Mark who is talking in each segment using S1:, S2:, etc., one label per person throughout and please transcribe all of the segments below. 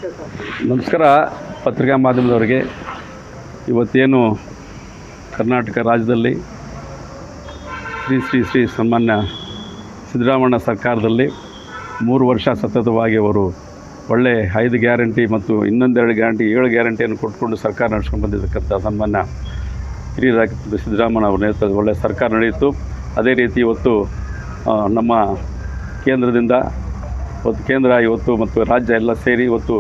S1: ನಮಸ್ಕಾರ ಪತ್ರಿಕಾ ಮಾಧ್ಯಮದವರಿಗೆ. ಇವತ್ತೇನು ಕರ್ನಾಟಕ ರಾಜ್ಯದಲ್ಲಿ ಶ್ರೀ ಸನ್ಮಾನ್ಯ ಸಿದ್ದರಾಮಣ್ಣ ಸರ್ಕಾರದಲ್ಲಿ 3 ವರ್ಷ ಸತತವಾಗಿ ಅವರು ಒಳ್ಳೆ 5 ಗ್ಯಾರಂಟಿ ಮತ್ತು ಇನ್ನೊಂದೆರಡು ಗ್ಯಾರಂಟಿ 7 ಗ್ಯಾರಂಟಿಯನ್ನು ಕೊಟ್ಕೊಂಡು ಸರ್ಕಾರ ನಡೆಸ್ಕೊಂಡು ಬಂದಿರತಕ್ಕಂಥ ಸನ್ಮಾನ್ಯ ಹಿರಿಯರಾಗಿದ್ದ ಸಿದ್ದರಾಮಣ್ಣ ಅವರ ನೇತೃತ್ವದ ಒಳ್ಳೆಯ ಸರ್ಕಾರ ನಡೆಯಿತು. ಅದೇ ರೀತಿ ಇವತ್ತು ನಮ್ಮ ಕೇಂದ್ರದಿಂದ ಕೇಂದ್ರ ಇವತ್ತು ಮತ್ತು ರಾಜ್ಯ ಎಲ್ಲ ಸೇರಿ ಇವತ್ತು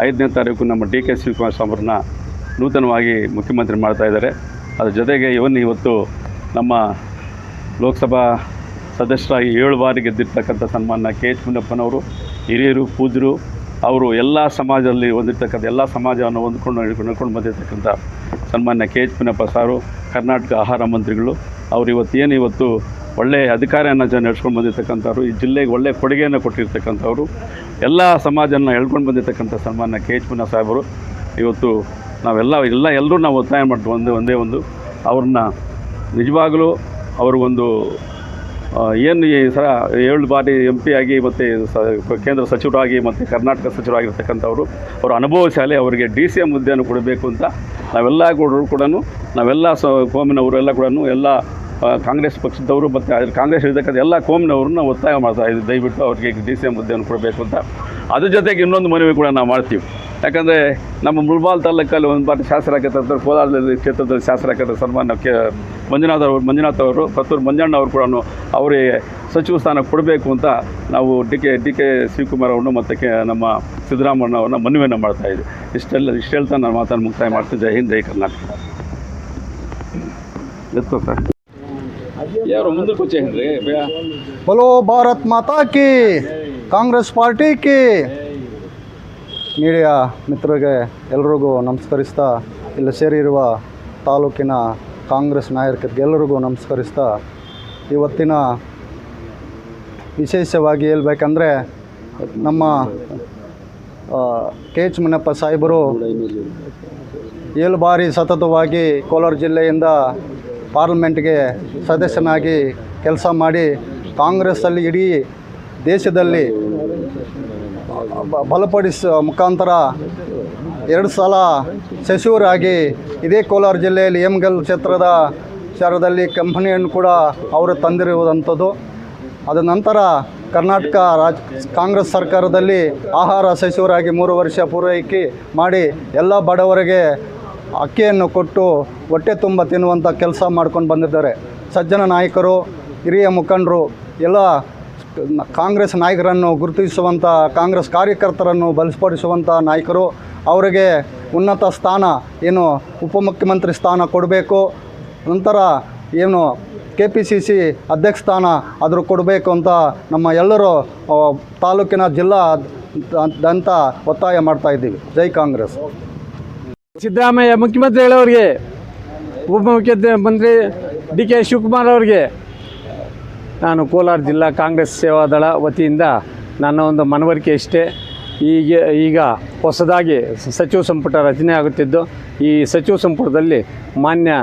S1: 5ನೇ ತಾರೀಕು ನಮ್ಮ ಡಿ.ಕೆ. ಶಿವಕುಮಾರ್ ಅವರನ್ನ ನೂತನವಾಗಿ ಮುಖ್ಯಮಂತ್ರಿ ಮಾಡ್ತಾಯಿದ್ದಾರೆ. ಅದರ ಜೊತೆಗೆ ಇವತ್ತು ನಮ್ಮ ಲೋಕಸಭಾ ಸದಸ್ಯರಾಗಿ 7 ಬಾರಿ ಗೆದ್ದಿರ್ತಕ್ಕಂಥ ಸನ್ಮಾನ್ಯ ಕೆ.ಎಚ್. ಮುನಿಯಪ್ಪನವರು ಹಿರಿಯರು ಪೂಜ್ಯರು, ಅವರು ಎಲ್ಲ ಸಮಾಜದಲ್ಲಿ ಹೊಂದಿರ್ತಕ್ಕಂಥ ಎಲ್ಲ ಸಮಾಜವನ್ನು ನಡ್ಕೊಂಡು ಬಂದಿರತಕ್ಕಂಥ ಸನ್ಮಾನ್ಯ ಕೆ.ಎಚ್. ಮುನಿಯಪ್ಪ ಸಾರು ಕರ್ನಾಟಕ ಆಹಾರ ಮಂತ್ರಿಗಳು. ಅವರು ಇವತ್ತು ಒಳ್ಳೆಯ ಅಧಿಕಾರಿಯನ್ನು ನಡೆಸ್ಕೊಂಡು ಬಂದಿರತಕ್ಕಂಥವ್ರು, ಈ ಜಿಲ್ಲೆಗೆ ಒಳ್ಳೆಯ ಕೊಡುಗೆಯನ್ನು ಕೊಟ್ಟಿರ್ತಕ್ಕಂಥವ್ರು, ಎಲ್ಲ ಸಮಾಜವನ್ನು ಎಳ್ಕೊಂಡು ಬಂದಿರತಕ್ಕಂಥ ಸನ್ಮಾನ್ಯ ಕೆ.ಎಚ್. ಮುನಿಯಪ್ಪ ಸಾಹೇಬರು. ಇವತ್ತು ಎಲ್ಲರೂ ನಾವು ಒತ್ತಾಯ ಮಾಡ್ತೀವಿ ಒಂದೇ ಒಂದು ಅವ್ರನ್ನ ನಿಜವಾಗಲೂ ಅವ್ರಿಗೊಂದು ಏನು ಈ ಸಲ 7 ಬಾರಿ MP ಆಗಿ ಮತ್ತು ಕೇಂದ್ರ ಸಚಿವರಾಗಿ ಮತ್ತು ಕರ್ನಾಟಕ ಸಚಿವರಾಗಿರ್ತಕ್ಕಂಥವ್ರು, ಅವರ ಅನುಭವಶಾಲಿ, ಅವರಿಗೆ DCM ಹುದ್ದೆಯನ್ನು ಕೊಡಬೇಕು ಅಂತ ನಾವೆಲ್ಲ ನಾವೆಲ್ಲ ಕೋಮಿನವರೆಲ್ಲ ಕೂಡ ಎಲ್ಲ ಕಾಂಗ್ರೆಸ್ ಪಕ್ಷದವರು ಮತ್ತು ಕಾಂಗ್ರೆಸ್ ಇರತಕ್ಕಂಥ ಎಲ್ಲ ಕೋಮಿನವ್ರನ್ನ ಒತ್ತಾಯ ಮಾಡ್ತಾಯಿದ್ದೀವಿ, ದಯವಿಟ್ಟು ಅವ್ರಿಗೆ DCM ಹುದ್ದೆಯನ್ನು ಕೊಡಬೇಕು ಅಂತ. ಅದ್ರ ಜೊತೆಗೆ ಇನ್ನೊಂದು ಮನವಿ ಕೂಡ ನಾವು ಮಾಡ್ತೀವಿ. ಯಾಕಂದರೆ ನಮ್ಮ ಮುಳಬಾಲ್ ತಾಲೂಕಲ್ಲಿ ಒಂದು ಬಾರಿ ಶಾಸಕರಾಗಿರ್ತಾರೆ, ಕೋಲಾರದಲ್ಲಿ ಕ್ಷೇತ್ರದಲ್ಲಿ ಶಾಸಕರಾಗಿರ್ತಾರೆ ಸನ್ಮಾನ್ಯ ಮಂಜುನಾಥ್ ಅವರು, ಕತ್ತೂರು ಮಂಜಣ್ಣ ಅವರು ಕೂಡ ಅವರಿಗೆ ಸಚಿವ ಸ್ಥಾನ ಕೊಡಬೇಕು ಅಂತ ನಾವು ಡಿ.ಕೆ. ಶಿವಕುಮಾರ್ ಅವ್ರನ್ನು ಮತ್ತು ನಮ್ಮ ಸಿದ್ದರಾಮಣ್ಣ ಅವ್ರನ್ನ ಮನವಿಯನ್ನು ಮಾಡ್ತಾಯಿದ್ವಿ. ಇಷ್ಟು ಹೇಳ್ತಾ ನಾನು ಮಾತನ್ನು ಮುಕ್ತಾಯ ಮಾಡ್ತೀನಿ. ಜೈ ಹಿಂದ್, ಜೈ ಕರ್ನಾಟಕ. ಯಾರು ಮುಂದಕ್ಕೆ వచ్చేయండి.
S2: बोलो भारत माता की, ಕಾಂಗ್ರೆಸ್ ಪಾರ್ಟಿ ಕಿ. ಮೀಡಿಯಾ ಮಿತ್ರರಿಗೆ ಎಲ್ರಿಗೂ ನಮಸ್ಕರಿಸ್ತಾ, ಇಲ್ಲಿ ಸೇರಿರುವ ತಾಲೂಕಿನ ಕಾಂಗ್ರೆಸ್ ನಾಯಕರಿಗೆ ಎಲ್ಲರಿಗೂ ನಮಸ್ಕರಿಸ್ತಾ, ಇವತ್ತಿನ ವಿಶೇಷವಾಗಿ ಹೇಳ್ಬೇಕಂದ್ರೆ ನಮ್ಮ ಕೆ.ಎಚ್. ಮುನಿಯಪ್ಪ ಸಾಹೇಬರು 7 ಬಾರಿ ಸತತವಾಗಿ ಕೋಲಾರ ಜಿಲ್ಲೆಯಿಂದ ಪಾರ್ಲಿಮೆಂಟ್ಗೆ ಸದಸ್ಯನಾಗಿ ಕೆಲಸ ಮಾಡಿ ಕಾಂಗ್ರೆಸ್ಸಲ್ಲಿ ಇಡೀ ದೇಶದಲ್ಲಿ ಬಲಪಡಿಸುವ ಮುಖಾಂತರ 2 ಸಲ ಸಚಿವರಾಗಿ ಇದೇ ಕೋಲಾರ ಜಿಲ್ಲೆಯಲ್ಲಿ ಹೇಮಗಲ್ ಕ್ಷೇತ್ರದ ವಿಚಾರದಲ್ಲಿ ಕಂಪನಿಯನ್ನು ಕೂಡ ಅವರು ತಂದಿರುವುದಂಥದ್ದು. ಅದ ನಂತರ ಕರ್ನಾಟಕ ಕಾಂಗ್ರೆಸ್ ಸರ್ಕಾರದಲ್ಲಿ ಆಹಾರ ಸಚಿವರಾಗಿ 3 ವರ್ಷ ಪೂರೈಕೆ ಮಾಡಿ ಎಲ್ಲ ಬಡವರಿಗೆ ಅಕ್ಕಿಯನ್ನು ಕೊಟ್ಟು ಹೊಟ್ಟೆ ತುಂಬ ತಿನ್ನುವಂಥ ಕೆಲಸ ಮಾಡ್ಕೊಂಡು ಬಂದಿದ್ದಾರೆ. ಸಜ್ಜನ ನಾಯಕರು, ಹಿರಿಯ ಮುಖಂಡರು, ಎಲ್ಲ ಕಾಂಗ್ರೆಸ್ ನಾಯಕರನ್ನು ಗುರುತಿಸುವಂಥ, ಕಾಂಗ್ರೆಸ್ ಕಾರ್ಯಕರ್ತರನ್ನು ಬಲಪಡಿಸುವಂಥ ನಾಯಕರು. ಅವರಿಗೆ ಉನ್ನತ ಸ್ಥಾನ ಏನು ಉಪಮುಖ್ಯಮಂತ್ರಿ ಸ್ಥಾನ ಕೊಡಬೇಕು, ನಂತರ ಏನು KPCC ಅಧ್ಯಕ್ಷ ಸ್ಥಾನ ಆದರೂ ಕೊಡಬೇಕು ಅಂತ ನಮ್ಮ ಎಲ್ಲರೂ ತಾಲೂಕಿನ ಜಿಲ್ಲಾದಂತ ಒತ್ತಾಯ ಮಾಡ್ತಾಯಿದ್ದೀವಿ. ಜೈ ಕಾಂಗ್ರೆಸ್.
S3: ಸಿದ್ದರಾಮಯ್ಯ ಮುಖ್ಯಮಂತ್ರಿಗಳವರಿಗೆ, ಉಪಮುಖ್ಯಮಂತ್ರಿ ಡಿ.ಕೆ. ಶಿವಕುಮಾರ್ ಅವರಿಗೆ ನಾನು ಕೋಲಾರ ಜಿಲ್ಲಾ ಕಾಂಗ್ರೆಸ್ ಸೇವಾದಳ ವತಿಯಿಂದ ನನ್ನ ಒಂದು ಮನವರಿಕೆ ಇಷ್ಟೇ. ಈಗ ಹೊಸದಾಗಿ ಸಚಿವ ಸಂಪುಟ ರಚನೆ ಆಗುತ್ತಿದ್ದು, ಈ ಸಚಿವ ಸಂಪುಟದಲ್ಲಿ ಮಾನ್ಯ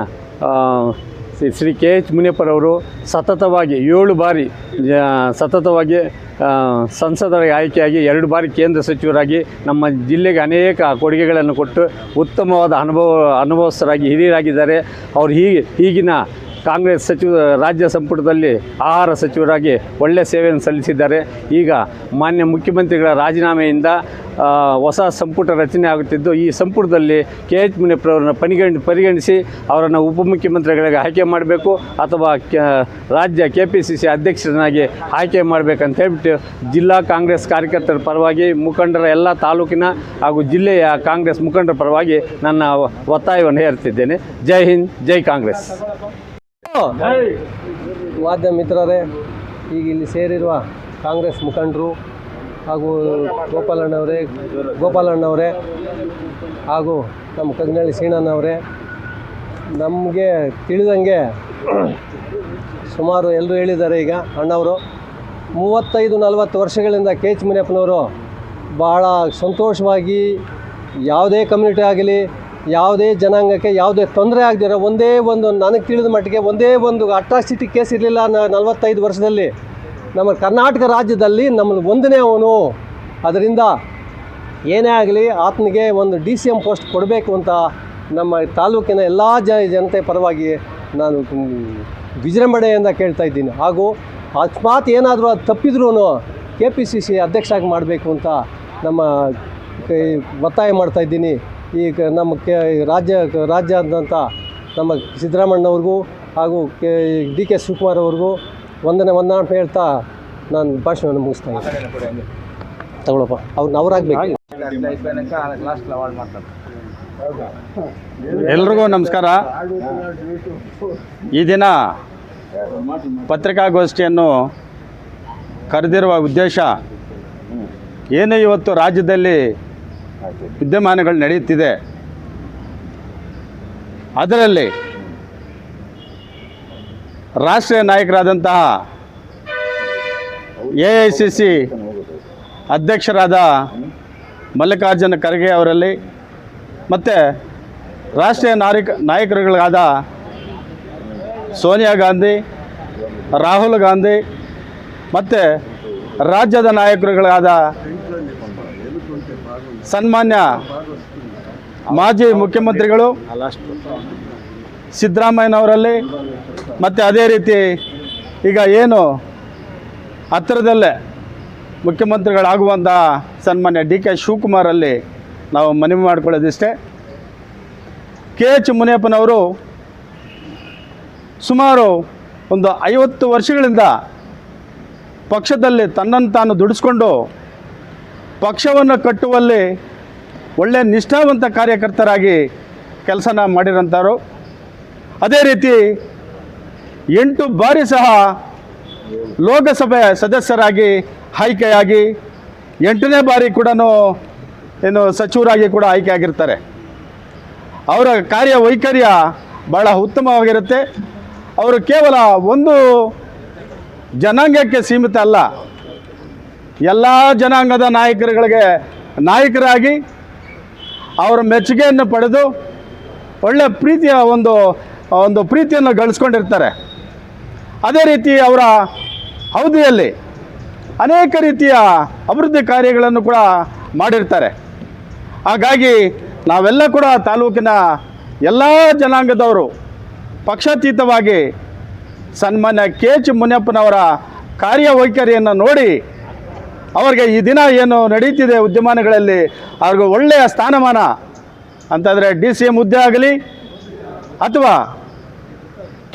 S3: ಶ್ರೀ ಕೆ.ಎಚ್. ಮುನಿಯಪ್ಪರವರು ಸತತವಾಗಿ 7 ಬಾರಿ ಸತತವಾಗಿ ಸಂಸದರಾಗಿ ಆಯ್ಕೆಯಾಗಿ 2 ಬಾರಿ ಕೇಂದ್ರ ಸಚಿವರಾಗಿ ನಮ್ಮ ಜಿಲ್ಲೆಗೆ ಅನೇಕ ಕೊಡುಗೆಗಳನ್ನು ಕೊಟ್ಟು ಉತ್ತಮವಾದ ಅನುಭವಸ್ಥರಾಗಿ ಹಿರಿಯರಾಗಿದ್ದಾರೆ. ಅವರು ಈಗಿನ ಕಾಂಗ್ರೆಸ್ ರಾಜ್ಯ ಸಂಪುಟದಲ್ಲಿ ಆಹಾರ ಸಚಿವರಾಗಿ ಒಳ್ಳೆಯ ಸೇವೆಯನ್ನು ಸಲ್ಲಿಸಿದ್ದಾರೆ. ಈಗ ಮಾನ್ಯ ಮುಖ್ಯಮಂತ್ರಿಗಳ ರಾಜೀನಾಮೆಯಿಂದ ಹೊಸ ಸಂಪುಟ ರಚನೆ ಆಗುತ್ತಿದ್ದು, ಈ ಸಂಪುಟದಲ್ಲಿ ಕೆ.ಎಚ್. ಮುನಿಯಪ್ಪರವರನ್ನು ಪರಿಗಣಿಸಿ ಅವರನ್ನು ಉಪಮುಖ್ಯಮಂತ್ರಿಗಳಿಗೆ ಆಯ್ಕೆ ಮಾಡಬೇಕು ಅಥವಾ ರಾಜ್ಯ KPCC ಅಧ್ಯಕ್ಷರನ್ನಾಗಿ ಆಯ್ಕೆ ಮಾಡಬೇಕಂತ ಹೇಳ್ಬಿಟ್ಟು ಜಿಲ್ಲಾ ಕಾಂಗ್ರೆಸ್ ಕಾರ್ಯಕರ್ತರ ಪರವಾಗಿ, ಮುಖಂಡರ ಎಲ್ಲ ತಾಲೂಕಿನ ಹಾಗೂ ಜಿಲ್ಲೆಯ ಕಾಂಗ್ರೆಸ್ ಮುಖಂಡರ ಪರವಾಗಿ ನನ್ನ ಒತ್ತಾಯವನ್ನು ಹೇರುತ್ತಿದ್ದೇನೆ. ಜೈ ಹಿಂದ್, ಜೈ ಕಾಂಗ್ರೆಸ್.
S4: ಮಾಧ್ಯಮ ಮಿತ್ರರೇ, ಈಗ ಇಲ್ಲಿ ಸೇರಿರುವ ಕಾಂಗ್ರೆಸ್ ಮುಖಂಡರು ಹಾಗೂ ಗೋಪಾಲಣ್ಣವರೇ ಹಾಗೂ ನಮ್ಮ ಕಗ್ನಳ್ಳಿ ಸೀಣಣ್ಣವರೇ, ನಮಗೆ ತಿಳಿದಂಗೆ ಸುಮಾರು ಎಲ್ಲರೂ ಹೇಳಿದ್ದಾರೆ. ಈಗ ಅಣ್ಣವರು 35-40 ವರ್ಷಗಳಿಂದ ಕೆ.ಎಚ್. ಮುನಿಯಪ್ಪನವರು ಭಾಳ ಸಂತೋಷವಾಗಿ ಯಾವುದೇ ಕಮ್ಯುನಿಟಿ ಆಗಲಿ, ಯಾವುದೇ ಜನಾಂಗಕ್ಕೆ ಯಾವುದೇ ತೊಂದರೆ ಆಗದಿರೋ ಒಂದೇ ಒಂದು, ನನಗೆ ತಿಳಿದ ಮಟ್ಟಿಗೆ ಒಂದೇ ಒಂದು ಅಟ್ರಾಸಿಟಿ ಕೇಸ್ ಇರಲಿಲ್ಲ 45 ವರ್ಷದಲ್ಲಿ ನಮ್ಮ ಕರ್ನಾಟಕ ರಾಜ್ಯದಲ್ಲಿ. ನಮ್ಮನ್ನು ಒಂದನೇ ಅವನು. ಅದರಿಂದ ಏನೇ ಆಗಲಿ ಆತನಿಗೆ ಒಂದು DCM ಪೋಸ್ಟ್ ಕೊಡಬೇಕು ಅಂತ ನಮ್ಮ ತಾಲೂಕಿನ ಎಲ್ಲ ಜನತೆ ಪರವಾಗಿ ನಾನು ವಿಜೃಂಭಣೆಯಿಂದ ಕೇಳ್ತಾ ಇದ್ದೀನಿ. ಹಾಗೂ ಅಕಸ್ಮಾತ್ ಏನಾದರೂ ಅದು ತಪ್ಪಿದ್ರೂ KPCC ಅಧ್ಯಕ್ಷರಾಗಿ ಮಾಡಬೇಕು ಅಂತ ನಮ್ಮ ಒತ್ತಾಯ ಮಾಡ್ತಾಯಿದ್ದೀನಿ. ಈಗ ನಮ್ಮ ರಾಜ್ಯಾದ್ಯಂತ ನಮ್ಮ ಸಿದ್ದರಾಮಣ್ಣವ್ರಿಗೂ ಹಾಗೂ DK ಶಿವಕುಮಾರ್ ಅವ್ರಿಗೂ ವಂದನೆ ಹೇಳ್ತಾ ನಾನು ಭಾಷಣವನ್ನು ಮುಗಿಸ್ತಾ ಇದ್ದೀನಿ. ತಗೊಳಪ್ಪ ಅವ್ರಾಗಬೇಕು.
S1: ಎಲ್ರಿಗೂ ನಮಸ್ಕಾರ. ಈ ದಿನ ಪತ್ರಿಕಾಗೋಷ್ಠಿಯನ್ನು ಕರೆದಿರುವ ಉದ್ದೇಶ ಏನು, ಇವತ್ತು ರಾಜ್ಯದಲ್ಲಿ ವಿದ್ಯಮಾನಗಳು ನಡೆಯುತ್ತಿದೆ, ಅದರಲ್ಲಿ ರಾಷ್ಟ್ರೀಯ ನಾಯಕರಾದಂತಹ AICC ಅಧ್ಯಕ್ಷರಾದ ಮಲ್ಲಿಕಾರ್ಜುನ ಖರ್ಗೆ ಅವರಲ್ಲಿ ಮತ್ತು ರಾಷ್ಟ್ರೀಯ ನಾಯಕರುಗಳಾದ ಸೋನಿಯಾ ಗಾಂಧಿ, ರಾಹುಲ್ ಗಾಂಧಿ ಮತ್ತು ರಾಜ್ಯದ ನಾಯಕರುಗಳಾದ ಸನ್ಮಾನ್ಯ ಮಾಜಿ ಮುಖ್ಯಮಂತ್ರಿಗಳು ಸಿದ್ದರಾಮಯ್ಯನವರಲ್ಲಿ ಮತ್ತು ಅದೇ ರೀತಿ ಈಗ ಏನು ಹತ್ತಿರದಲ್ಲೇ ಮುಖ್ಯಮಂತ್ರಿಗಳಾಗುವಂಥ ಸನ್ಮಾನ್ಯ DK ಶಿವಕುಮಾರಲ್ಲಿ ನಾವು ಮನವಿ ಮಾಡಿಕೊಳ್ಳೋದಿಷ್ಟೇ. KH ಮುನಿಯಪ್ಪನವರು ಸುಮಾರು ಒಂದು 50 ವರ್ಷಗಳಿಂದ ಪಕ್ಷದಲ್ಲಿ ತನ್ನನ್ನು ತಾನು ದುಡಿಸ್ಕೊಂಡು ಪಕ್ಷವನ್ನು ಕಟ್ಟುವಲ್ಲಿ ಒಳ್ಳೆಯ ನಿಷ್ಠಾವಂತ ಕಾರ್ಯಕರ್ತರಾಗಿ ಕೆಲಸನ ಮಾಡಿರೋಂಥವ್ರು. ಅದೇ ರೀತಿ 8 ಬಾರಿ ಸಹ ಲೋಕಸಭೆ ಸದಸ್ಯರಾಗಿ ಆಯ್ಕೆಯಾಗಿ 8ನೇ ಬಾರಿ ಕೂಡ ಸಚಿವರಾಗಿ ಕೂಡ ಆಯ್ಕೆಯಾಗಿರ್ತಾರೆ. ಅವರ ಕಾರ್ಯವೈಖರ್ಯ ಭಾಳ ಉತ್ತಮವಾಗಿರುತ್ತೆ. ಅವರು ಕೇವಲ ಒಂದು ಜನಾಂಗಕ್ಕೆ ಸೀಮಿತ ಅಲ್ಲ, ಎಲ್ಲ ಜನಾಂಗದ ನಾಯಕರುಗಳಿಗೆ ನಾಯಕರಾಗಿ ಅವರ ಮೆಚ್ಚುಗೆಯನ್ನು ಪಡೆದು ಒಳ್ಳೆಯ ಪ್ರೀತಿಯ ಒಂದು ಪ್ರೀತಿಯನ್ನು ಗಳಿಸ್ಕೊಂಡಿರ್ತಾರೆ. ಅದೇ ರೀತಿ ಅವರ ಅವಧಿಯಲ್ಲಿ ಅನೇಕ ರೀತಿಯ ಅಭಿವೃದ್ಧಿ ಕಾರ್ಯಗಳನ್ನು ಕೂಡ ಮಾಡಿರ್ತಾರೆ. ಹಾಗಾಗಿ ನಾವೆಲ್ಲ ಕೂಡ ತಾಲೂಕಿನ ಎಲ್ಲ ಜನಾಂಗದವರು ಪಕ್ಷಾತೀತವಾಗಿ ಸನ್ಮಾನ್ಯ KH ಮುನಿಯಪ್ಪನವರ ಕಾರ್ಯವೈಖರಿಯನ್ನು ನೋಡಿ ಅವರಿಗೆ ಈ ದಿನ ಏನು ನಡೀತಿದೆ ಉದ್ಯಮಾನಗಳಲ್ಲಿ ಅವ್ರಿಗೆ ಒಳ್ಳೆಯ ಸ್ಥಾನಮಾನ ಅಂತಂದರೆ DCM ಹುದ್ದೆ ಆಗಲಿ ಅಥವಾ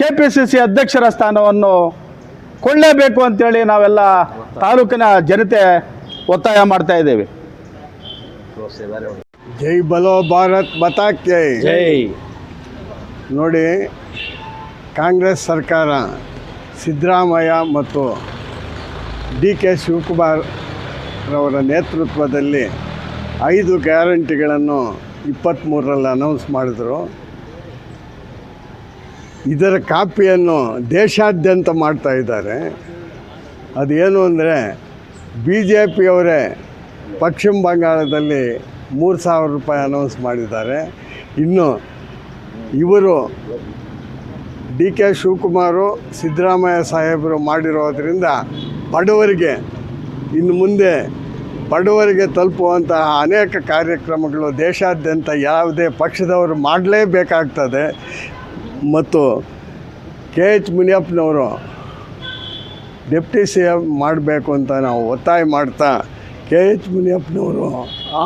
S1: KPCC ಅಧ್ಯಕ್ಷರ ಸ್ಥಾನವನ್ನು ಕೊಳ್ಳೇಬೇಕು ಅಂತೇಳಿ ನಾವೆಲ್ಲ ತಾಲೂಕಿನ ಜನತೆ ಒತ್ತಾಯ ಮಾಡ್ತಾ ಇದ್ದೇವೆ.
S5: ಜೈ ಬಲೋ ಭಾರತ್ ಮಾತಾಕ್ಕೆ
S3: ಜೈ.
S5: ನೋಡಿ, ಕಾಂಗ್ರೆಸ್ ಸರ್ಕಾರ ಸಿದ್ದರಾಮಯ್ಯ ಮತ್ತು DK ಶಿವಕುಮಾರ್ ರವರ ನೇತೃತ್ವದಲ್ಲಿ 5 ಗ್ಯಾರಂಟಿಗಳನ್ನು 23ರಲ್ಲಿ ಅನೌನ್ಸ್ ಮಾಡಿದರು. ಇದರ ಕಾಪಿಯನ್ನು ದೇಶಾದ್ಯಂತ ಮಾಡ್ತಾ ಇದ್ದಾರೆ. ಅದೇನು ಅಂದರೆ BJPಯವರೇ ಪಶ್ಚಿಮ ಬಂಗಾಳದಲ್ಲಿ 3,000 ರೂಪಾಯಿ ಅನೌನ್ಸ್ ಮಾಡಿದ್ದಾರೆ. ಇನ್ನು ಇವರು DK ಶಿವಕುಮಾರು ಸಿದ್ದರಾಮಯ್ಯ ಸಾಹೇಬರು ಮಾಡಿರೋದ್ರಿಂದ ಬಡವರಿಗೆ ಇನ್ನು ಮುಂದೆ ಬಡವರಿಗೆ ತಲುಪುವಂತಹ ಅನೇಕ ಕಾರ್ಯಕ್ರಮಗಳು ದೇಶಾದ್ಯಂತ ಯಾವುದೇ ಪಕ್ಷದವರು ಮಾಡಲೇಬೇಕಾಗ್ತದೆ. ಮತ್ತು KH ಮುನಿಯಪ್ಪನವರು ಡೆಪ್ಟಿ CM ಮಾಡಬೇಕು ಅಂತ ನಾವು ಒತ್ತಾಯ ಮಾಡ್ತಾ KH ಮುನಿಯಪ್ಪನವರು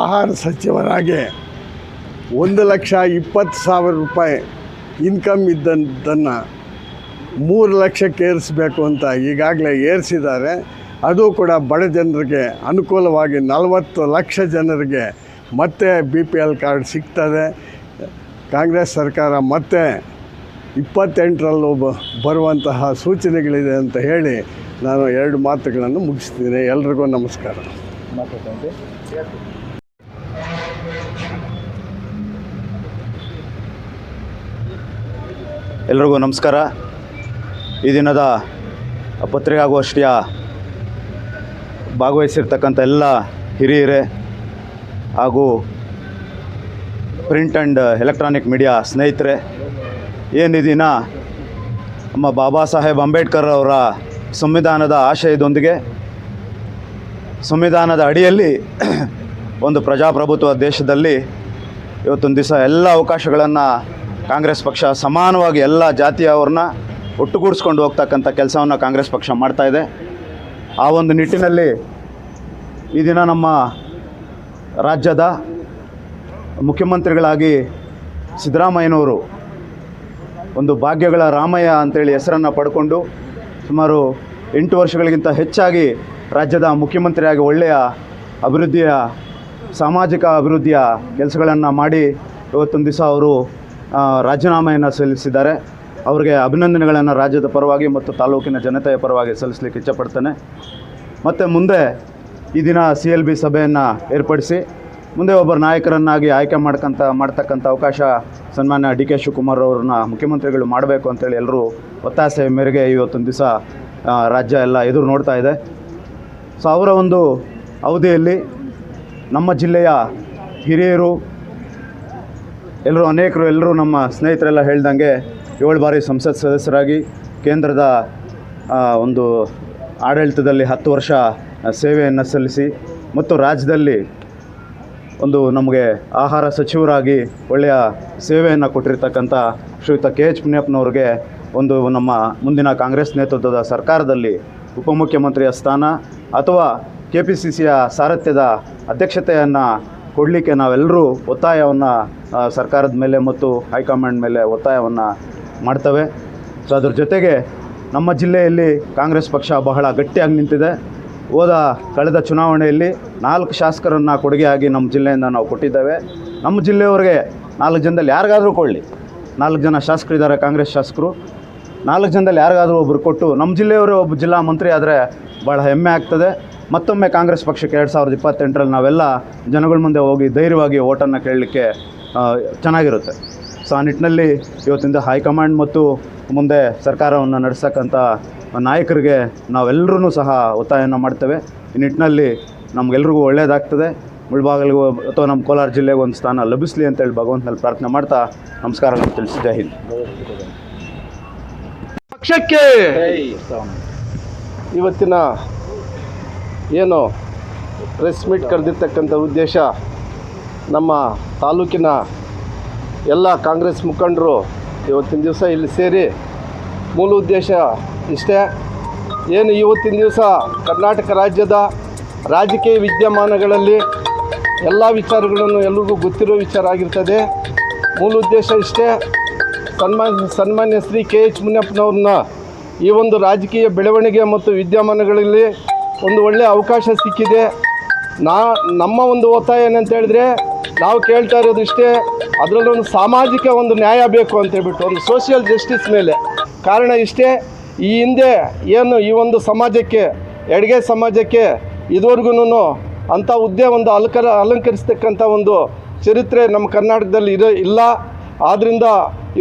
S5: ಆಹಾರ ಸಚಿವರಾಗಿ 1,20,000 ರೂಪಾಯಿ ಇನ್ಕಮ್ ಇದ್ದಂಥನ್ನು 3 ಲಕ್ಷಕ್ಕೆ ಏರಿಸಬೇಕು ಅಂತ ಈಗಾಗಲೇ ಏರಿಸಿದ್ದಾರೆ. ಅದು ಕೂಡ ಬಡ ಜನರಿಗೆ ಅನುಕೂಲವಾಗಿ 40 ಲಕ್ಷ ಜನರಿಗೆ ಮತ್ತೆ BPL ಕಾರ್ಡ್ ಸಿಗ್ತದೆ. ಕಾಂಗ್ರೆಸ್ ಸರ್ಕಾರ ಮತ್ತೆ 28ರಲ್ಲೂ ಬರುವಂತಹ ಸೂಚನೆಗಳಿದೆ ಅಂತ ಹೇಳಿ ನಾನು 2 ಮಾತುಗಳನ್ನು ಮುಗಿಸ್ತೀನಿ. ಎಲ್ರಿಗೂ ನಮಸ್ಕಾರ.
S6: ಎಲ್ರಿಗೂ ನಮಸ್ಕಾರ. ಈ ದಿನದ ಪತ್ರಿಕಾಗೋಷ್ಠಿಯ ಭಾಗವಹಿಸಿರ್ತಕ್ಕಂಥ ಎಲ್ಲ ಹಿರಿಯರೇ ಹಾಗೂ ಪ್ರಿಂಟ್ ಆ್ಯಂಡ್ ಎಲೆಕ್ಟ್ರಾನಿಕ್ ಮೀಡಿಯಾ ಸ್ನೇಹಿತರೆ, ಏನು ಈ ದಿನ ನಮ್ಮ ಬಾಬಾ ಸಾಹೇಬ್ ಅಂಬೇಡ್ಕರ್ ಅವರ ಸಂವಿಧಾನದ ಆಶಯದೊಂದಿಗೆ ಸಂವಿಧಾನದ ಅಡಿಯಲ್ಲಿ ಒಂದು ಪ್ರಜಾಪ್ರಭುತ್ವ ದೇಶದಲ್ಲಿ ಇವತ್ತೊಂದು ದಿವಸ ಎಲ್ಲ ಅವಕಾಶಗಳನ್ನು ಕಾಂಗ್ರೆಸ್ ಪಕ್ಷ ಸಮಾನವಾಗಿ ಎಲ್ಲ ಜಾತಿಯವ್ರನ್ನ ಒಟ್ಟುಗೂಡಿಸ್ಕೊಂಡು ಹೋಗ್ತಕ್ಕಂಥ ಕೆಲಸವನ್ನು ಕಾಂಗ್ರೆಸ್ ಪಕ್ಷ ಮಾಡ್ತಾಯಿದೆ. ಆ ಒಂದು ನಿಟ್ಟಿನಲ್ಲಿ ಈ ದಿನ ನಮ್ಮ ರಾಜ್ಯದ ಮುಖ್ಯಮಂತ್ರಿಗಳಾಗಿ ಸಿದ್ದರಾಮಯ್ಯನವರು ಒಂದು ಭಾಗ್ಯಗಳ ರಾಮಯ್ಯ ಅಂತೇಳಿ ಹೆಸರನ್ನು ಪಡ್ಕೊಂಡು ಸುಮಾರು 8 ವರ್ಷಗಳಿಗಿಂತ ಹೆಚ್ಚಾಗಿ ರಾಜ್ಯದ ಮುಖ್ಯಮಂತ್ರಿಯಾಗಿ ಒಳ್ಳೆಯ ಅಭಿವೃದ್ಧಿಯ ಸಾಮಾಜಿಕ ಅಭಿವೃದ್ಧಿಯ ಕೆಲಸಗಳನ್ನು ಮಾಡಿ ಇವತ್ತೊಂದು ದಿವಸ ಅವರು ರಾಜೀನಾಮೆಯನ್ನು ಸಲ್ಲಿಸಿದ್ದಾರೆ. ಅವರಿಗೆ ಅಭಿನಂದನೆಗಳನ್ನು ರಾಜ್ಯದ ಪರವಾಗಿ ಮತ್ತು ತಾಲೂಕಿನ ಜನತೆಯ ಪರವಾಗಿ ಸಲ್ಲಿಸಲಿಕ್ಕೆ ಇಚ್ಛಪಡ್ತೇನೆ. ಮತ್ತು ಮುಂದೆ ಈ ದಿನ CLB ಸಭೆಯನ್ನು ಏರ್ಪಡಿಸಿ ಮುಂದೆ ಒಬ್ಬರು ನಾಯಕರನ್ನಾಗಿ ಆಯ್ಕೆ ಮಾಡ್ತಕ್ಕಂಥ ಅವಕಾಶ ಸನ್ಮಾನ್ಯ DK ಶಿವಕುಮಾರ್ ಅವ್ರನ್ನ ಮುಖ್ಯಮಂತ್ರಿಗಳು ಮಾಡಬೇಕು ಅಂತೇಳಿ ಎಲ್ಲರೂ ಒತ್ತಾಸೆ ಮೇರೆಗೆ ಇವತ್ತೊಂದು ದಿವಸ ರಾಜ್ಯ ಎಲ್ಲ ಎದುರು ನೋಡ್ತಾ ಇದೆ. ಸೊ ಅವರ ಒಂದು ಅವಧಿಯಲ್ಲಿ ನಮ್ಮ ಜಿಲ್ಲೆಯ ಹಿರಿಯರು ಎಲ್ಲರೂ ನಮ್ಮ ಸ್ನೇಹಿತರೆಲ್ಲ ಹೇಳ್ದಂಗೆ 7 ಬಾರಿ ಸಂಸತ್ ಸದಸ್ಯರಾಗಿ ಕೇಂದ್ರದ ಒಂದು ಆಡಳಿತದಲ್ಲಿ 10 ವರ್ಷ ಸೇವೆಯನ್ನು ಸಲ್ಲಿಸಿ ಮತ್ತು ರಾಜ್ಯದಲ್ಲಿ ಒಂದು ನಮಗೆ ಆಹಾರ ಸಚಿವರಾಗಿ ಒಳ್ಳೆಯ ಸೇವೆಯನ್ನು ಕೊಟ್ಟಿರ್ತಕ್ಕಂಥ ಶ್ರೀಯುತ KH ಮುನಿಯಪ್ಪನವ್ರಿಗೆ ಒಂದು ನಮ್ಮ ಮುಂದಿನ ಕಾಂಗ್ರೆಸ್ ನೇತೃತ್ವದ ಸರ್ಕಾರದಲ್ಲಿ ಉಪಮುಖ್ಯಮಂತ್ರಿಯ ಸ್ಥಾನ ಅಥವಾ KPCCಯ ಸಾರಥ್ಯದ ಅಧ್ಯಕ್ಷತೆಯನ್ನು ಕೊಡಲಿಕ್ಕೆ ನಾವೆಲ್ಲರೂ ಒತ್ತಾಯವನ್ನು ಸರ್ಕಾರದ ಮೇಲೆ ಮತ್ತು ಹೈಕಮಾಂಡ್ ಮೇಲೆ ಒತ್ತಾಯವನ್ನು ಮಾಡ್ತೇವೆ. ಸೊ ಅದ್ರ ಜೊತೆಗೆ ನಮ್ಮ ಜಿಲ್ಲೆಯಲ್ಲಿ ಕಾಂಗ್ರೆಸ್ ಪಕ್ಷ ಬಹಳ ಗಟ್ಟಿಯಾಗಿ ನಿಂತಿದೆ. ಕಳೆದ ಚುನಾವಣೆಯಲ್ಲಿ 4 ಶಾಸಕರನ್ನು ಕೊಡುಗೆಯಾಗಿ ನಮ್ಮ ಜಿಲ್ಲೆಯಿಂದ ನಾವು ಕೊಟ್ಟಿದ್ದೇವೆ. ನಮ್ಮ ಜಿಲ್ಲೆಯವರಿಗೆ 4 ಜನದಲ್ಲಿ ಯಾರಿಗಾದರೂ ಕೊಡಲಿ, 4 ಜನ ಶಾಸಕರಿದ್ದಾರೆ ಕಾಂಗ್ರೆಸ್ ಶಾಸಕರು, 4 ಜನದಲ್ಲಿ ಯಾರಿಗಾದರೂ ಒಬ್ಬರು ಕೊಟ್ಟು ನಮ್ಮ ಜಿಲ್ಲೆಯವರೇ ಒಬ್ಬ ಜಿಲ್ಲಾ ಮಂತ್ರಿ ಆದರೆ ಭಾಳ ಹೆಮ್ಮೆ ಆಗ್ತದೆ. ಮತ್ತೊಮ್ಮೆ ಕಾಂಗ್ರೆಸ್ ಪಕ್ಷಕ್ಕೆ 2028ರಲ್ಲಿ ನಾವೆಲ್ಲ ಜನಗಳ ಮುಂದೆ ಹೋಗಿ ಧೈರ್ಯವಾಗಿ ಓಟನ್ನು ಕೇಳಲಿಕ್ಕೆ ಚೆನ್ನಾಗಿರುತ್ತೆ. ಸೊ ಆ ನಿಟ್ಟಿನಲ್ಲಿ ಇವತ್ತಿಂದ ಹೈಕಮಾಂಡ್ ಮತ್ತು ಮುಂದೆ ಸರ್ಕಾರವನ್ನು ನಡೆಸ್ತಕ್ಕಂಥ ನಾಯಕರಿಗೆ ನಾವೆಲ್ಲರೂ ಸಹ ಒತ್ತಾಯವನ್ನು ಮಾಡ್ತೇವೆ. ಈ ನಿಟ್ಟಿನಲ್ಲಿ ನಮಗೆಲ್ರಿಗೂ ಒಳ್ಳೆಯದಾಗ್ತದೆ. ಮುಳಬಾಗಿಲಿಗೂ ಅಥವಾ ನಮ್ಮ ಕೋಲಾರ ಜಿಲ್ಲೆಗೆ ಒಂದು ಸ್ಥಾನ ಲಭಿಸಲಿ ಅಂತೇಳಿ ಭಗವಂತನಲ್ಲಿ ಪ್ರಾರ್ಥನೆ ಮಾಡ್ತಾ ನಮಸ್ಕಾರಗಳನ್ನು ತಿಳಿಸಿ ಜೈ ಹಿಂದ್.
S7: ಪಕ್ಷಕ್ಕೆ ಇವತ್ತಿನ ಏನು ಪ್ರೆಸ್ ಮೀಟ್ ಕರೆದಿರ್ತಕ್ಕಂಥ ಉದ್ದೇಶ, ನಮ್ಮ ತಾಲೂಕಿನ ಎಲ್ಲ ಕಾಂಗ್ರೆಸ್ ಮುಖಂಡರು ಇವತ್ತಿನ ದಿವಸ ಇಲ್ಲಿ ಸೇರಿ ಮೂಲ ಉದ್ದೇಶ ಇಷ್ಟೇ. ಏನು ಇವತ್ತಿನ ದಿವಸ ಕರ್ನಾಟಕ ರಾಜ್ಯದ ರಾಜಕೀಯ ವಿದ್ಯಮಾನಗಳಲ್ಲಿ ಎಲ್ಲ ವಿಚಾರಗಳನ್ನು ಎಲ್ರಿಗೂ ಗೊತ್ತಿರೋ ವಿಚಾರ ಆಗಿರ್ತದೆ. ಮೂಲ ಉದ್ದೇಶ ಇಷ್ಟೇ, ಸನ್ಮಾನ್ಯ ಶ್ರೀ KH ಮುನಿಯಪ್ಪನವ್ರನ್ನ ಈ ಒಂದು ರಾಜಕೀಯ ಬೆಳವಣಿಗೆ ಮತ್ತು ವಿದ್ಯಮಾನಗಳಲ್ಲಿ ಒಂದು ಒಳ್ಳೆಯ ಅವಕಾಶ ಸಿಕ್ಕಿದೆ. ನಮ್ಮ ಒಂದು ಒತ್ತಾಯ ಏನಂತ ಹೇಳಿದ್ರೆ, ನಾವು ಕೇಳ್ತಾ ಇರೋದು ಇಷ್ಟೇ, ಅದರಲ್ಲೊಂದು ಸಾಮಾಜಿಕ ಒಂದು ನ್ಯಾಯ ಬೇಕು ಅಂತೇಳ್ಬಿಟ್ಟು, ಒಂದು ಸೋಷಿಯಲ್ ಜಸ್ಟಿಸ್ ಮೇಲೆ. ಕಾರಣ ಇಷ್ಟೇ, ಈ ಹಿಂದೆ ಏನು ಈ ಒಂದು ಸಮಾಜಕ್ಕೆ, ಎಡಗೆ ಸಮಾಜಕ್ಕೆ ಇದುವರೆಗೂ ಅಂಥ ಹುದ್ದೆ ಒಂದು ಅಲಂಕರಿಸ್ತಕ್ಕಂಥ ಒಂದು ಚರಿತ್ರೆ ನಮ್ಮ ಕರ್ನಾಟಕದಲ್ಲಿ ಇಲ್ಲ. ಆದ್ದರಿಂದ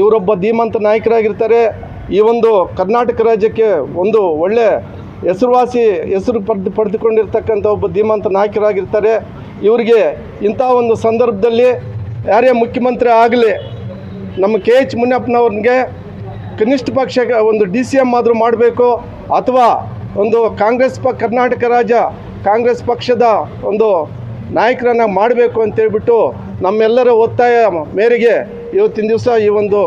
S7: ಇವರೊಬ್ಬ ಧೀಮಂತ ನಾಯಕರಾಗಿರ್ತಾರೆ. ಈ ಒಂದು ಕರ್ನಾಟಕ ರಾಜ್ಯಕ್ಕೆ ಒಂದು ಒಳ್ಳೆ ಹೆಸರು ಪಡೆದುಕೊಂಡಿರ್ತಕ್ಕಂಥ ಒಬ್ಬ ಧೀಮಂತ ನಾಯಕರಾಗಿರ್ತಾರೆ. ಇವರಿಗೆ ಇಂಥ ಒಂದು ಸಂದರ್ಭದಲ್ಲಿ ಯಾರೇ ಮುಖ್ಯಮಂತ್ರಿ ಆಗಲಿ, ನಮ್ಮ KH ಮುನಿಯಪ್ಪನವ್ರಿಗೆ ಕನಿಷ್ಠ ಪಕ್ಷ ಒಂದು DCM ಆದರೂ ಮಾಡಬೇಕು, ಅಥವಾ ಒಂದು ಕರ್ನಾಟಕ ರಾಜ್ಯ ಕಾಂಗ್ರೆಸ್ ಪಕ್ಷದ ಒಂದು ನಾಯಕರನ್ನು ಮಾಡಬೇಕು ಅಂತೇಳ್ಬಿಟ್ಟು ನಮ್ಮೆಲ್ಲರ ಒತ್ತಾಯ ಮೇರೆಗೆ ಇವತ್ತಿನ ದಿವಸ ಈ ಒಂದು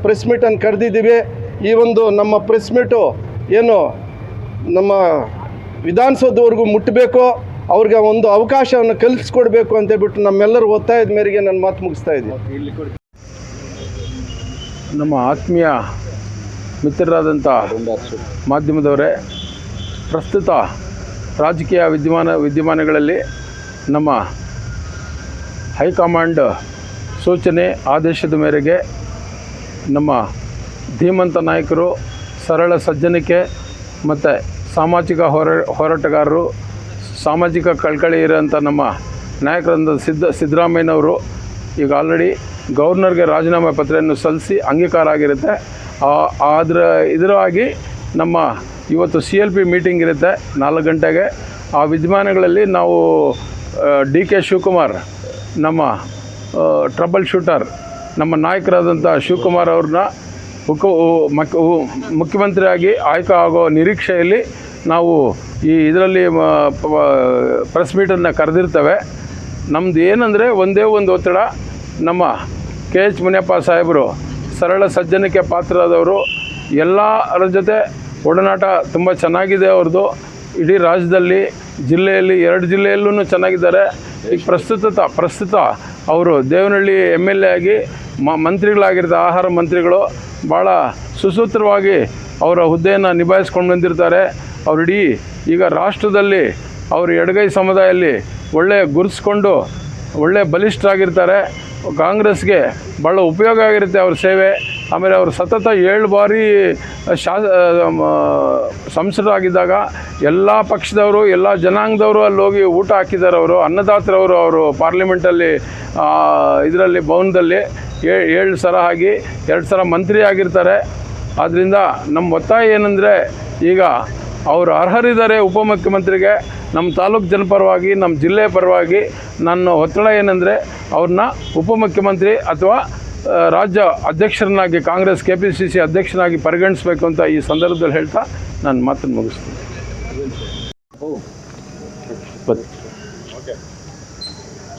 S7: ಪ್ರೆಸ್ ಮೀಟನ್ನು ಕರೆದಿದ್ದೀವಿ. ಈ ಒಂದು ನಮ್ಮ ಪ್ರೆಸ್ ಮೀಟು ಏನು ನಮ್ಮ ವಿಧಾನಸೌಧವರೆಗೂ ಮುಟ್ಟಬೇಕು, ಅವ್ರಿಗೆ ಒಂದು ಅವಕಾಶವನ್ನು ಕಲ್ಪಿಸ್ಕೊಡ್ಬೇಕು ಅಂತೇಳ್ಬಿಟ್ಟು ನಮ್ಮೆಲ್ಲರ ಒತ್ತಾಯದ ಮೇರೆಗೆ ನಾನು ಮಾತು ಮುಗಿಸ್ತಾ ಇದ್ದೀನಿ.
S3: ನಮ್ಮ ಆತ್ಮೀಯ ಮಿತ್ರರಾದಂಥ ಮಾಧ್ಯಮದವರೇ, ಪ್ರಸ್ತುತ ರಾಜಕೀಯ ವಿದ್ಯಮಾನಗಳಲ್ಲಿ ನಮ್ಮ ಹೈಕಮಾಂಡ್ ಸೂಚನೆ ಆದೇಶದ ಮೇರೆಗೆ ನಮ್ಮ ಧೀಮಂತ ನಾಯಕರು, ಸರಳ ಸಜ್ಜನಿಕೆ ಮತ್ತು ಸಾಮಾಜಿಕ ಹೋರಾಟಗಾರರು, ಸಾಮಾಜಿಕ ಕಳಕಳಿ ಇರೋಂಥ ನಮ್ಮ ನಾಯಕರಾದ ಸಿದ್ದರಾಮಯ್ಯನವರು ಈಗ ಆಲ್ರೆಡಿ ಗವರ್ನರ್ಗೆ ರಾಜೀನಾಮೆ ಪತ್ರವನ್ನು ಸಲ್ಲಿಸಿ ಅಂಗೀಕಾರ ಆಗಿರುತ್ತೆ. ಇದರಾಗಿ ನಮ್ಮ ಇವತ್ತು CLP ಮೀಟಿಂಗ್ ಇರುತ್ತೆ 4 ಗಂಟೆಗೆ. ಆ ವಿದ್ಯಮಾನಗಳಲ್ಲಿ ನಾವು DK ಶಿವಕುಮಾರ್, ನಮ್ಮ ಟ್ರಬಲ್ ಶೂಟರ್, ನಮ್ಮ ನಾಯಕರಾದಂಥ ಶಿವಕುಮಾರ್ ಅವ್ರನ್ನ ಮುಖ್ಯಮಂತ್ರಿಯಾಗಿ ಆಯ್ಕೆ ಆಗೋ ನಿರೀಕ್ಷೆಯಲ್ಲಿ ನಾವು ಇದರಲ್ಲಿ ಪ್ರೆಸ್ ಮೀಟನ್ನು ಕರೆದಿರ್ತೇವೆ.
S8: ನಮ್ಮದು ಏನಂದರೆ ಒಂದೇ ಒಂದು ಒತ್ತಡ, ನಮ್ಮ ಕೆ ಎಚ್ ಮುನಿಯಪ್ಪ ಸಾಹೇಬರು ಸರಳ ಸಜ್ಜನಿಕೆ ಪಾತ್ರರಾದವರು, ಎಲ್ಲರ ಜೊತೆ ಒಡನಾಟ ತುಂಬ ಚೆನ್ನಾಗಿದೆ ಅವ್ರದ್ದು. ಇಡೀ ರಾಜ್ಯದಲ್ಲಿ ಜಿಲ್ಲೆಯಲ್ಲಿ 2 ಜಿಲ್ಲೆಯಲ್ಲೂ ಚೆನ್ನಾಗಿದ್ದಾರೆ. ಈಗ ಪ್ರಸ್ತುತ ಅವರು ದೇವನಹಳ್ಳಿ MLA ಆಗಿ ಮಂತ್ರಿಗಳಾಗಿರ್ತಾರೆ, ಆಹಾರ ಮಂತ್ರಿಗಳು. ಭಾಳ ಸುಸೂತ್ರವಾಗಿ ಅವರ ಹುದ್ದೆಯನ್ನು ನಿಭಾಯಿಸ್ಕೊಂಡು ಬಂದಿರ್ತಾರೆ. ಅವರು ಇಡೀ ಈಗ ರಾಷ್ಟ್ರದಲ್ಲಿ ಅವರು ಎಡಗೈ ಸಮುದಾಯದಲ್ಲಿ ಒಳ್ಳೆ ಗುರುತಿಸ್ಕೊಂಡು ಒಳ್ಳೆ ಬಲಿಷ್ಠರಾಗಿರ್ತಾರೆ. ಕಾಂಗ್ರೆಸ್ಗೆ ಭಾಳ ಉಪಯೋಗ ಆಗಿರುತ್ತೆ ಅವ್ರ ಸೇವೆ. ಆಮೇಲೆ ಅವರು ಸತತ 7 ಬಾರಿ ಸಂಸದರಾಗಿದ್ದಾಗ ಎಲ್ಲ ಪಕ್ಷದವರು, ಎಲ್ಲ ಜನಾಂಗದವರು ಅಲ್ಲಿ ಹೋಗಿ ಊಟ ಹಾಕಿದ್ದಾರೆ. ಅವರು ಅನ್ನದಾತರವರು. ಅವರು ಪಾರ್ಲಿಮೆಂಟಲ್ಲಿ ಇದರಲ್ಲಿ ಭವನದಲ್ಲಿ 7 ಸಲ ಆಗಿ 2 ಸಲ ಮಂತ್ರಿ ಆಗಿರ್ತಾರೆ. ಆದ್ದರಿಂದ ನಮ್ಮ ಒತ್ತಾಯ ಏನಂದರೆ, ಈಗ ಅವರು ಅರ್ಹರಿದ್ದಾರೆ ಉಪಮುಖ್ಯಮಂತ್ರಿಗೆ. ನಮ್ಮ ತಾಲೂಕು ಜನಪರವಾಗಿ, ನಮ್ಮ ಜಿಲ್ಲೆ ಪರವಾಗಿ ನನ್ನ ಒತ್ತಡ ಏನಂದರೆ, ಅವ್ರನ್ನ ಉಪಮುಖ್ಯಮಂತ್ರಿ ಅಥವಾ ರಾಜ್ಯ ಅಧ್ಯಕ್ಷರನ್ನಾಗಿ, ಕಾಂಗ್ರೆಸ್ KPCC ಅಧ್ಯಕ್ಷನಾಗಿ ಪರಿಗಣಿಸಬೇಕು ಅಂತ ಈ ಸಂದರ್ಭದಲ್ಲಿ ಹೇಳ್ತಾ ನಾನು ಮಾತನ್ನು ಮುಗಿಸ್ತೀನಿ.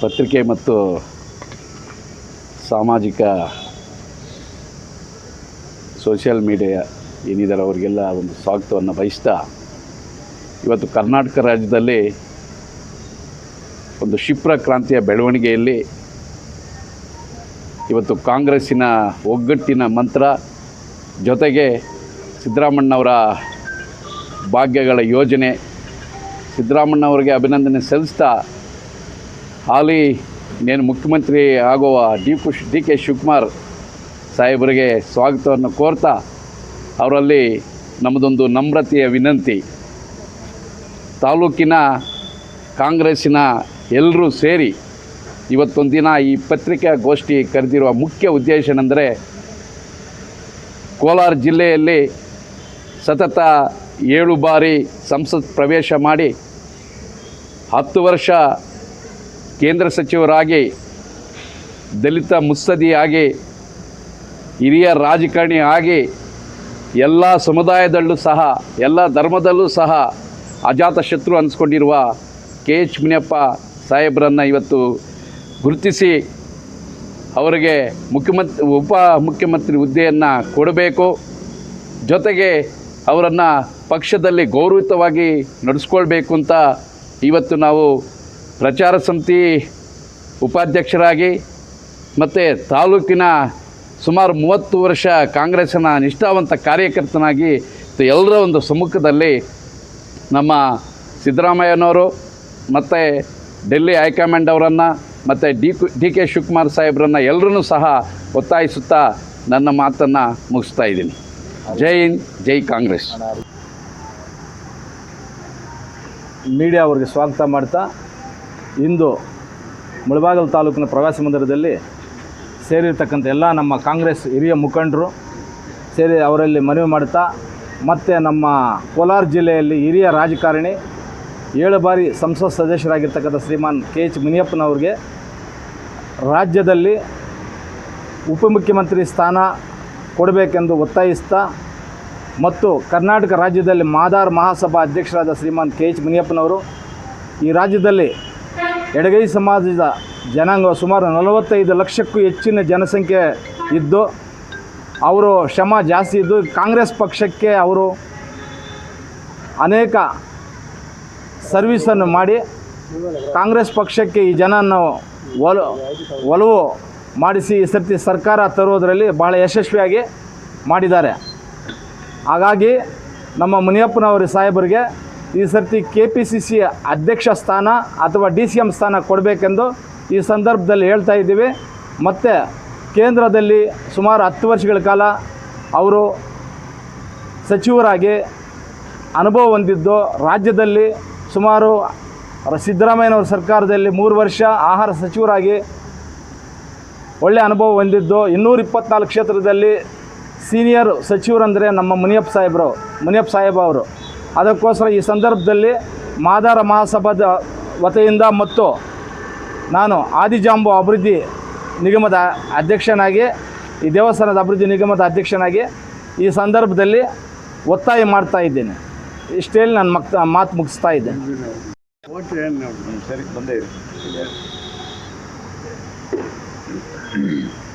S1: ಪತ್ರಿಕೆ ಮತ್ತು ಸಾಮಾಜಿಕ ಸೋಷಿಯಲ್ ಮೀಡಿಯಾ ಏನಿದ್ದಾರೆ ಅವರಿಗೆಲ್ಲ ಒಂದು ಸ್ವಾಗತವನ್ನು ಬಯಸ್ತಾ, ಇವತ್ತು ಕರ್ನಾಟಕ ರಾಜ್ಯದಲ್ಲಿ ಒಂದು ಕ್ಷಿಪ್ರ ಕ್ರಾಂತಿಯ ಬೆಳವಣಿಗೆಯಲ್ಲಿ ಇವತ್ತು ಕಾಂಗ್ರೆಸ್ಸಿನ ಒಗ್ಗಟ್ಟಿನ ಮಂತ್ರ ಜೊತೆಗೆ ಸಿದ್ದರಾಮಣ್ಣವರ ಭಾಗ್ಯಗಳ ಯೋಜನೆ, ಸಿದ್ದರಾಮಣ್ಣವರಿಗೆ ಅಭಿನಂದನೆ ಸಲ್ಲಿಸ್ತಾ, ಹಾಲಿ ನೇನು ಮುಖ್ಯಮಂತ್ರಿ ಆಗುವ DK ಶಿವಕುಮಾರ್ ಸಾಹೇಬರಿಗೆ ಸ್ವಾಗತವನ್ನು ಕೋರ್ತಾ, ಅವರಲ್ಲಿ ನಮ್ಮದೊಂದು ನಮ್ರತೆಯ ವಿನಂತಿ, ತಾಲೂಕಿನ ಕಾಂಗ್ರೆಸ್ಸಿನ ಎಲ್ಲರೂ ಸೇರಿ ಇವತ್ತೊಂದು ದಿನ ಈ ಪತ್ರಿಕಾಗೋಷ್ಠಿ ಕರೆದಿರುವ ಮುಖ್ಯ ಉದ್ದೇಶ ಏನೆಂದರೆ, ಕೋಲಾರ ಜಿಲ್ಲೆಯಲ್ಲಿ ಸತತ 7 ಬಾರಿ ಸಂಸತ್ ಪ್ರವೇಶ ಮಾಡಿ 10 ವರ್ಷ ಕೇಂದ್ರ ಸಚಿವರಾಗಿ, ದಲಿತ ಮುತ್ಸದ್ದಿಯಾಗಿ, ಹಿರಿಯ ರಾಜಕಾರಣಿ ಆಗಿ, ಎಲ್ಲ ಸಮುದಾಯದಲ್ಲೂ ಸಹ, ಎಲ್ಲ ಧರ್ಮದಲ್ಲೂ ಸಹ ಅಜಾತಶತ್ರು ಅನಿಸ್ಕೊಂಡಿರುವ KH ಮುನಿಯಪ್ಪ ಸಾಹೇಬರನ್ನು ಇವತ್ತು ಗುರುತಿಸಿ ಅವರಿಗೆ ಉಪ ಮುಖ್ಯಮಂತ್ರಿ ಹುದ್ದೆಯನ್ನು ಕೊಡಬೇಕು. ಜೊತೆಗೆ ಅವರನ್ನು ಪಕ್ಷದಲ್ಲಿ ಗೌರವಿತವಾಗಿ ನಡೆಸ್ಕೊಳ್ಬೇಕು ಅಂತ ಇವತ್ತು ನಾವು ಪ್ರಚಾರ ಸಮಿತಿ ಉಪಾಧ್ಯಕ್ಷರಾಗಿ ಮತ್ತು ತಾಲೂಕಿನ ಸುಮಾರು 30 ವರ್ಷ ಕಾಂಗ್ರೆಸ್ಸಿನ ನಿಷ್ಠಾವಂತ ಕಾರ್ಯಕರ್ತನಾಗಿ ಎಲ್ಲರ ಒಂದು ಸಮ್ಮುಖದಲ್ಲಿ ನಮ್ಮ ಸಿದ್ದರಾಮಯ್ಯನವರು ಮತ್ತು ಡೆಲ್ಲಿ ಹೈಕಮಾಂಡ್ ಅವರನ್ನು ಮತ್ತು DK ಶಿವಕುಮಾರ್ ಸಾಹೇಬ್ರನ್ನು ಎಲ್ಲರೂ ಸಹ ಒತ್ತಾಯಿಸುತ್ತಾ ನನ್ನ ಮಾತನ್ನು ಮುಗಿಸ್ತಾ ಇದ್ದೀನಿ. ಜೈ ಹಿಂದ್, ಜೈ ಕಾಂಗ್ರೆಸ್.
S2: ಮೀಡಿಯಾ ಅವರಿಗೆ ಸ್ವಾಗತ ಮಾಡ್ತಾ, ಇಂದು ಮುಳಬಾಗಿಲು ತಾಲೂಕಿನ ಪ್ರವಾಸಿ ಮಂದಿರದಲ್ಲಿ ಸೇರಿರ್ತಕ್ಕಂಥ ಎಲ್ಲ ನಮ್ಮ ಕಾಂಗ್ರೆಸ್ ಹಿರಿಯ ಮುಖಂಡರು ಸೇರಿ ಅವರಲ್ಲಿ ಮನವಿ ಮಾಡ್ತಾ, ಮತ್ತು ನಮ್ಮ ಕೋಲಾರ ಜಿಲ್ಲೆಯಲ್ಲಿ ಹಿರಿಯ ರಾಜಕಾರಣಿ 7 ಬಾರಿ ಸಂಸತ್ ಸದಸ್ಯರಾಗಿರ್ತಕ್ಕಂಥ ಶ್ರೀಮಾನ್ KH ಮುನಿಯಪ್ಪನವ್ರಿಗೆ ರಾಜ್ಯದಲ್ಲಿ ಉಪಮುಖ್ಯಮಂತ್ರಿ ಸ್ಥಾನ ಕೊಡಬೇಕೆಂದು ಒತ್ತಾಯಿಸ್ತಾ, ಮತ್ತು ಕರ್ನಾಟಕ ರಾಜ್ಯದಲ್ಲಿ ಮಾದಾರ್ ಮಹಾಸಭಾ ಅಧ್ಯಕ್ಷರಾದ ಶ್ರೀಮಾನ್ KH ಮುನಿಯಪ್ಪನವರು ಈ ರಾಜ್ಯದಲ್ಲಿ ಎಡಗೈ ಸಮಾಜದ ಜನಾಂಗ ಸುಮಾರು 45 ಲಕ್ಷಕ್ಕೂ ಹೆಚ್ಚಿನ ಜನಸಂಖ್ಯೆ ಇದ್ದು, ಅವರು ಶ್ರಮ ಜಾಸ್ತಿ ಇದ್ದು ಕಾಂಗ್ರೆಸ್ ಪಕ್ಷಕ್ಕೆ ಅವರು ಅನೇಕ ಸರ್ವಿಸನ್ನು ಮಾಡಿ ಕಾಂಗ್ರೆಸ್ ಪಕ್ಷಕ್ಕೆ ಈ ಜನನ ಒಲವು ಮಾಡಿಸಿ ಈ ಸರ್ತಿ ಸರ್ಕಾರ ತರುವುದರಲ್ಲಿ ಭಾಳ ಯಶಸ್ವಿಯಾಗಿ ಮಾಡಿದ್ದಾರೆ. ಹಾಗಾಗಿ ನಮ್ಮ ಮುನಿಯಪ್ಪನವರ ಸಾಹೇಬರಿಗೆ ಈ ಸರ್ತಿ KPCC ಅಧ್ಯಕ್ಷ ಸ್ಥಾನ ಅಥವಾ DCM ಸ್ಥಾನ ಕೊಡಬೇಕೆಂದು ಈ ಸಂದರ್ಭದಲ್ಲಿ ಹೇಳ್ತಾ ಇದ್ದೀವಿ. ಮತ್ತು ಕೇಂದ್ರದಲ್ಲಿ ಸುಮಾರು 10 ವರ್ಷಗಳ ಕಾಲ ಅವರು ಸಚಿವರಾಗಿ ಅನುಭವ ಹೊಂದಿದ್ದು, ರಾಜ್ಯದಲ್ಲಿ ಸುಮಾರು ಸಿದ್ದರಾಮಯ್ಯನವರ ಸರ್ಕಾರದಲ್ಲಿ 3 ವರ್ಷ ಆಹಾರ ಸಚಿವರಾಗಿ ಒಳ್ಳೆಯ ಅನುಭವ ಹೊಂದಿದ್ದು, 224 ಕ್ಷೇತ್ರದಲ್ಲಿ ಸೀನಿಯರ್ ಸಚಿವರಂದರೆ ನಮ್ಮ ಮುನಿಯಪ್ಪ ಸಾಹೇಬ ಅವರು. ಅದಕ್ಕೋಸ್ಕರ ಈ ಸಂದರ್ಭದಲ್ಲಿ ಮಾದಾರ ಮಹಾಸಭಾದ ವತಿಯಿಂದ ಮತ್ತು ನಾನು ಆದಿಜಾಂಬು ಅಭಿವೃದ್ಧಿ ನಿಗಮದ ಅಧ್ಯಕ್ಷನಾಗಿ, ಈ ದೇವಸ್ಥಾನದ ಅಭಿವೃದ್ಧಿ ನಿಗಮದ ಅಧ್ಯಕ್ಷನಾಗಿ ಈ ಸಂದರ್ಭದಲ್ಲಿ ಒತ್ತಾಯ ಮಾಡ್ತಾ ಇದ್ದೇನೆ. ಇಷ್ಟೇಳಿ ನಾನು ಮಾತು ಮುಗಿಸ್ತಾ ಇದ್ದೇನೆ.
S6: ಸರಿ, ಬಂದೇ
S9: ಧನ್ಯವಾದಗಳು.